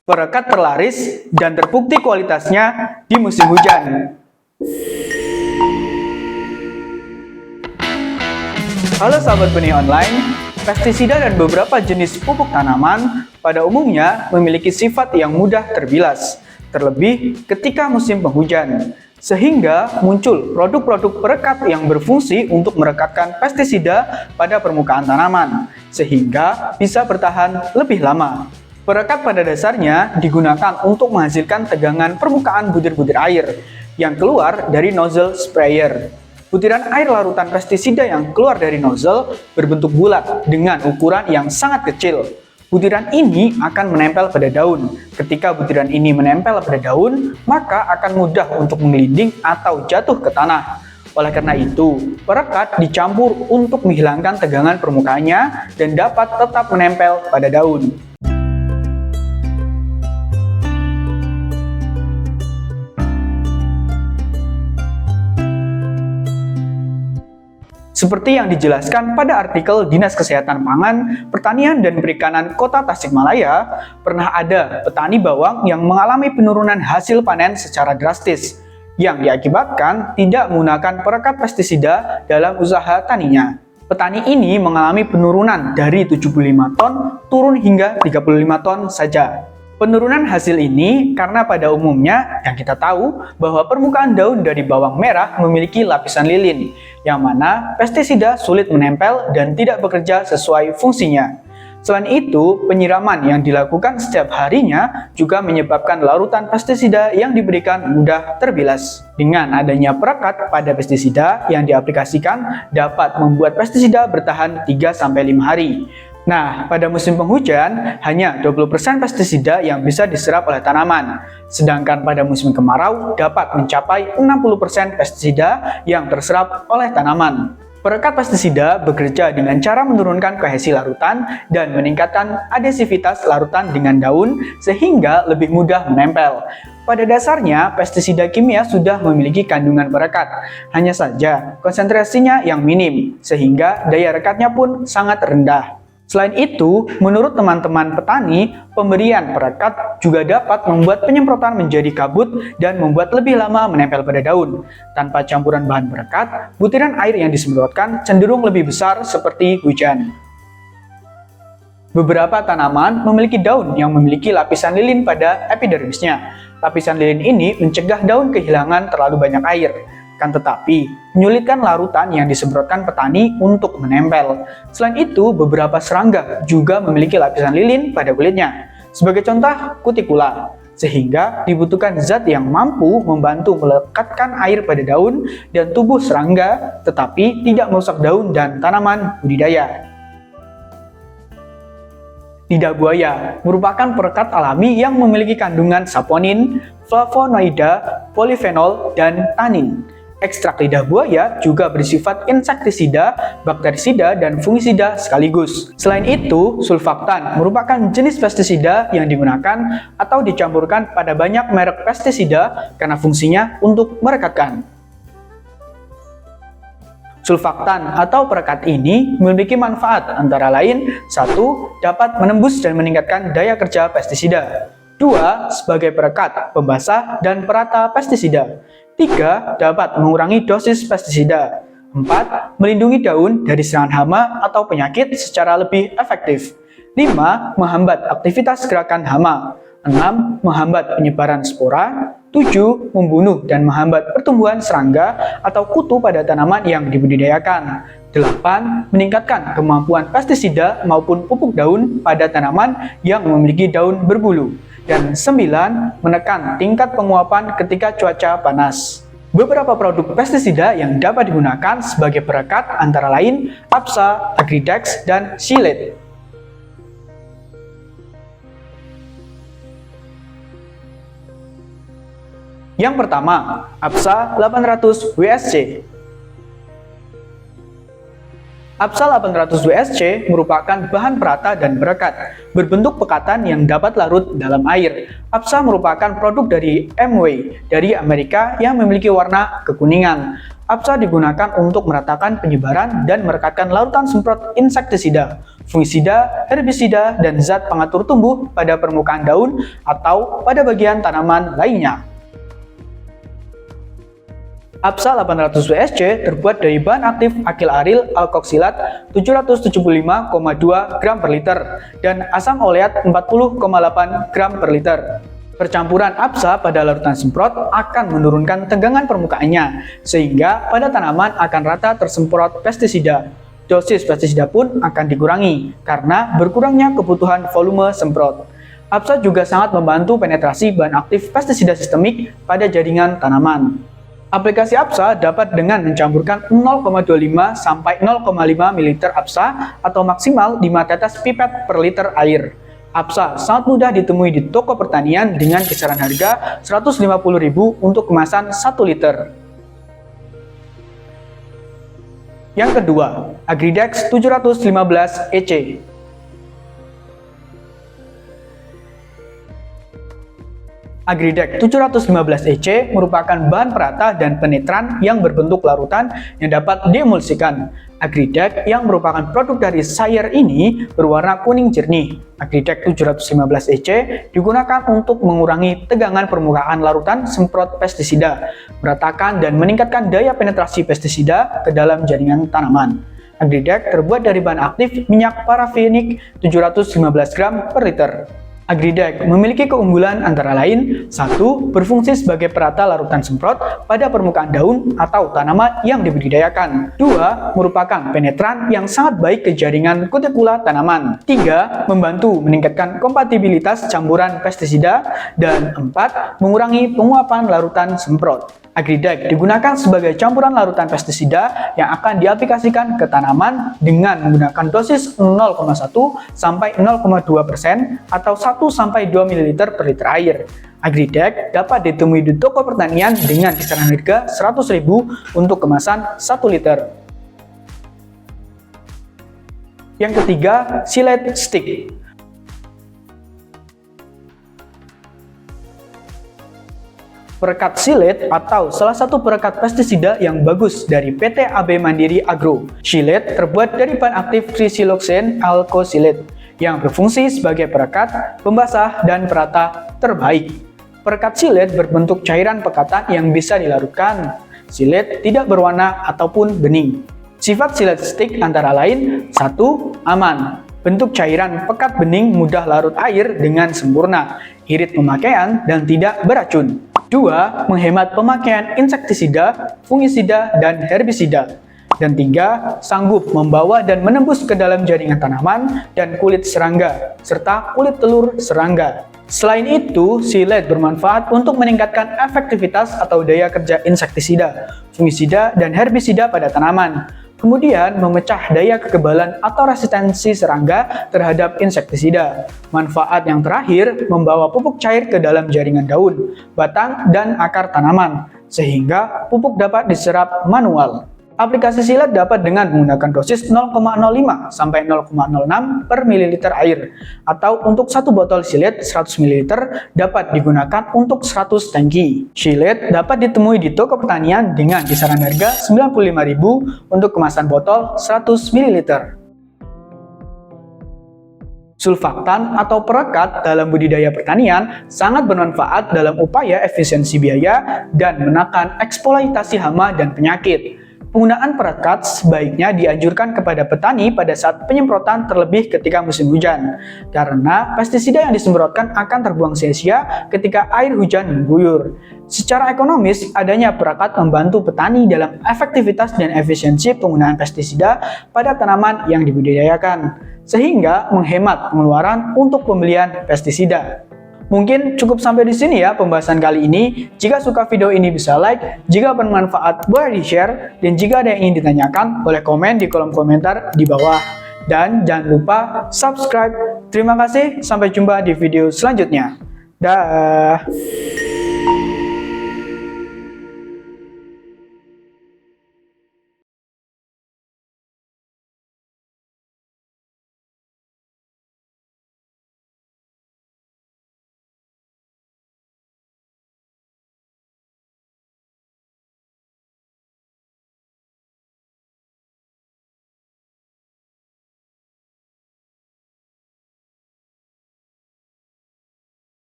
perekat terlaris dan terbukti kualitasnya di musim hujan. Halo sahabat benih online, pestisida dan beberapa jenis pupuk tanaman pada umumnya memiliki sifat yang mudah terbilas, terlebih ketika musim penghujan. Sehingga muncul produk-produk perekat yang berfungsi untuk merekatkan pestisida pada permukaan tanaman, sehingga bisa bertahan lebih lama. Perekat pada dasarnya digunakan untuk menghasilkan tegangan permukaan butir-butir air yang keluar dari nozzle sprayer. Butiran air larutan pestisida yang keluar dari nozzle berbentuk bulat dengan ukuran yang sangat kecil. Butiran ini akan menempel pada daun. Ketika butiran ini menempel pada daun, maka akan mudah untuk menggelinding atau jatuh ke tanah. Oleh karena itu, perekat dicampur untuk menghilangkan tegangan permukaannya dan dapat tetap menempel pada daun. Seperti yang dijelaskan pada artikel Dinas Kesehatan Pangan, Pertanian dan Perikanan Kota Tasikmalaya, pernah ada petani bawang yang mengalami penurunan hasil panen secara drastis, yang diakibatkan tidak menggunakan perekat pestisida dalam usaha taninya. Petani ini mengalami penurunan dari 75 ton turun hingga 35 ton saja. Penurunan hasil ini karena pada umumnya yang kita tahu bahwa permukaan daun dari bawang merah memiliki lapisan lilin, yang mana pestisida sulit menempel dan tidak bekerja sesuai fungsinya. Selain itu, penyiraman yang dilakukan setiap harinya juga menyebabkan larutan pestisida yang diberikan mudah terbilas. Dengan adanya perekat pada pestisida yang diaplikasikan dapat membuat pestisida bertahan 3-5 hari. Nah, pada musim penghujan, hanya 20% pestisida yang bisa diserap oleh tanaman. Sedangkan pada musim kemarau, dapat mencapai 60% pestisida yang terserap oleh tanaman. Perekat pestisida bekerja dengan cara menurunkan kohesi larutan dan meningkatkan adhesivitas larutan dengan daun sehingga lebih mudah menempel. Pada dasarnya, pestisida kimia sudah memiliki kandungan perekat. Hanya saja, konsentrasinya yang minim, sehingga daya rekatnya pun sangat rendah. Selain itu, menurut teman-teman petani, pemberian perekat juga dapat membuat penyemprotan menjadi kabut dan membuat lebih lama menempel pada daun. Tanpa campuran bahan perekat, butiran air yang disemprotkan cenderung lebih besar seperti hujan. Beberapa tanaman memiliki daun yang memiliki lapisan lilin pada epidermisnya. Lapisan lilin ini mencegah daun kehilangan terlalu banyak air. Kan tetapi, menyulitkan larutan yang disemprotkan petani untuk menempel. Selain itu, beberapa serangga juga memiliki lapisan lilin pada kulitnya. Sebagai contoh, kutikula. Sehingga dibutuhkan zat yang mampu membantu melekatkan air pada daun dan tubuh serangga, tetapi tidak merusak daun dan tanaman budidaya. Lidah buaya merupakan perekat alami yang memiliki kandungan saponin, flavonoida, polifenol, dan tanin. Ekstrak lidah buaya juga bersifat insektisida, bakterisida, dan fungisida sekaligus. Selain itu, sulfaktan merupakan jenis pestisida yang digunakan atau dicampurkan pada banyak merek pestisida karena fungsinya untuk merekatkan. Sulfaktan atau perekat ini memiliki manfaat antara lain 1. Dapat menembus dan meningkatkan daya kerja pestisida. 2. Sebagai perekat, pembasah, dan perata pestisida. 3. Dapat mengurangi dosis pestisida. 4. Melindungi daun dari serangan hama atau penyakit secara lebih efektif. 5. Menghambat aktivitas gerakan hama. 6. Menghambat penyebaran spora. 7. Membunuh dan menghambat pertumbuhan serangga atau kutu pada tanaman yang dibudidayakan. 8. Meningkatkan kemampuan pestisida maupun pupuk daun pada tanaman yang memiliki daun berbulu. Dan 9. Menekan tingkat penguapan ketika cuaca panas. Beberapa produk pestisida yang dapat digunakan sebagai perekat antara lain Apsa, Agridex, dan Silet. Yang pertama, Apsa 800 WSC. Apsa 800 WSC merupakan bahan perata dan perekat, berbentuk pekatan yang dapat larut dalam air. Apsa merupakan produk dari Amway dari Amerika yang memiliki warna kekuningan. Apsa digunakan untuk meratakan penyebaran dan merekatkan larutan semprot insektisida, fungisida, herbisida, dan zat pengatur tumbuh pada permukaan daun atau pada bagian tanaman lainnya. Apsa 800 WSC terbuat dari bahan aktif akil aril alkoksilat 775,2 gram per liter dan asam oleat 40,8 gram per liter. Percampuran Apsa pada larutan semprot akan menurunkan tegangan permukaannya, sehingga pada tanaman akan rata tersemprot pestisida. Dosis pestisida pun akan dikurangi, karena berkurangnya kebutuhan volume semprot. Apsa juga sangat membantu penetrasi bahan aktif pestisida sistemik pada jaringan tanaman. Aplikasi Apsa dapat dengan mencampurkan 0,25 sampai 0,5 ml Apsa atau maksimal 5 tetes pipet per liter air. Apsa sangat mudah ditemui di toko pertanian dengan kisaran harga Rp150.000 untuk kemasan 1 liter. Yang kedua, Agridex 715 EC. Agridex 715 EC merupakan bahan perata dan penetran yang berbentuk larutan yang dapat diemulsikan. Agridex yang merupakan produk dari Shire ini berwarna kuning jernih. Agridex 715 EC digunakan untuk mengurangi tegangan permukaan larutan semprot pestisida, meratakan dan meningkatkan daya penetrasi pestisida ke dalam jaringan tanaman. Agridex terbuat dari bahan aktif minyak parafinik 715 gram per liter. Agridex memiliki keunggulan antara lain: 1. Berfungsi sebagai perata larutan semprot pada permukaan daun atau tanaman yang dibudidayakan. 2. Merupakan penetran yang sangat baik ke jaringan kutikula tanaman. 3. Membantu meningkatkan kompatibilitas campuran pestisida. Dan 4. Mengurangi penguapan larutan semprot. Agridex digunakan sebagai campuran larutan pestisida yang akan diaplikasikan ke tanaman dengan menggunakan dosis 0,1 sampai 0,2% atau 1 sampai 2 ml per liter air. Agridex dapat ditemui di toko pertanian dengan kisaran harga Rp100.000 untuk kemasan 1 liter. Yang ketiga, Silete Stick. Perekat Silete atau salah satu perekat pestisida yang bagus dari PT AB Mandiri Agro. Silete terbuat dari bahan aktif trisiloxane alkosilate yang berfungsi sebagai perekat, pembasah, dan perata terbaik. Perekat Silete berbentuk cairan pekatan yang bisa dilarutkan. Silete tidak berwarna ataupun bening. Sifat Silete Stick antara lain: 1. Aman. Bentuk cairan pekat bening mudah larut air dengan sempurna, irit pemakaian, dan tidak beracun. 2. Menghemat pemakaian insektisida, fungisida, dan herbisida. Dan 3. Sanggup membawa dan menembus ke dalam jaringan tanaman dan kulit serangga, serta kulit telur serangga. Selain itu, Silete bermanfaat untuk meningkatkan efektivitas atau daya kerja insektisida, fungisida, dan herbisida pada tanaman. Kemudian memecah daya kekebalan atau resistensi serangga terhadap insektisida. Manfaat yang terakhir, membawa pupuk cair ke dalam jaringan daun, batang, dan akar tanaman, sehingga pupuk dapat diserap manual. Aplikasi Silete dapat dengan menggunakan dosis 0,05 sampai 0,06 per mililiter air, atau untuk satu botol Silete 100 ml dapat digunakan untuk 100 tangki. Silete dapat ditemui di toko pertanian dengan kisaran harga Rp95.000 untuk kemasan botol 100 ml. Sulfaktan atau perekat dalam budidaya pertanian sangat bermanfaat dalam upaya efisiensi biaya dan menekan eksploitasi hama dan penyakit. Penggunaan perekat sebaiknya dianjurkan kepada petani pada saat penyemprotan, terlebih ketika musim hujan, karena pestisida yang disemprotkan akan terbuang sia-sia ketika air hujan mengguyur. Secara ekonomis, adanya perekat membantu petani dalam efektivitas dan efisiensi penggunaan pestisida pada tanaman yang dibudidayakan, sehingga menghemat pengeluaran untuk pembelian pestisida. Mungkin cukup sampai di sini ya pembahasan kali ini. Jika suka video ini bisa like, jika bermanfaat boleh di-share, dan jika ada yang ingin ditanyakan boleh komen di kolom komentar di bawah. Dan jangan lupa subscribe. Terima kasih, sampai jumpa di video selanjutnya. Dah.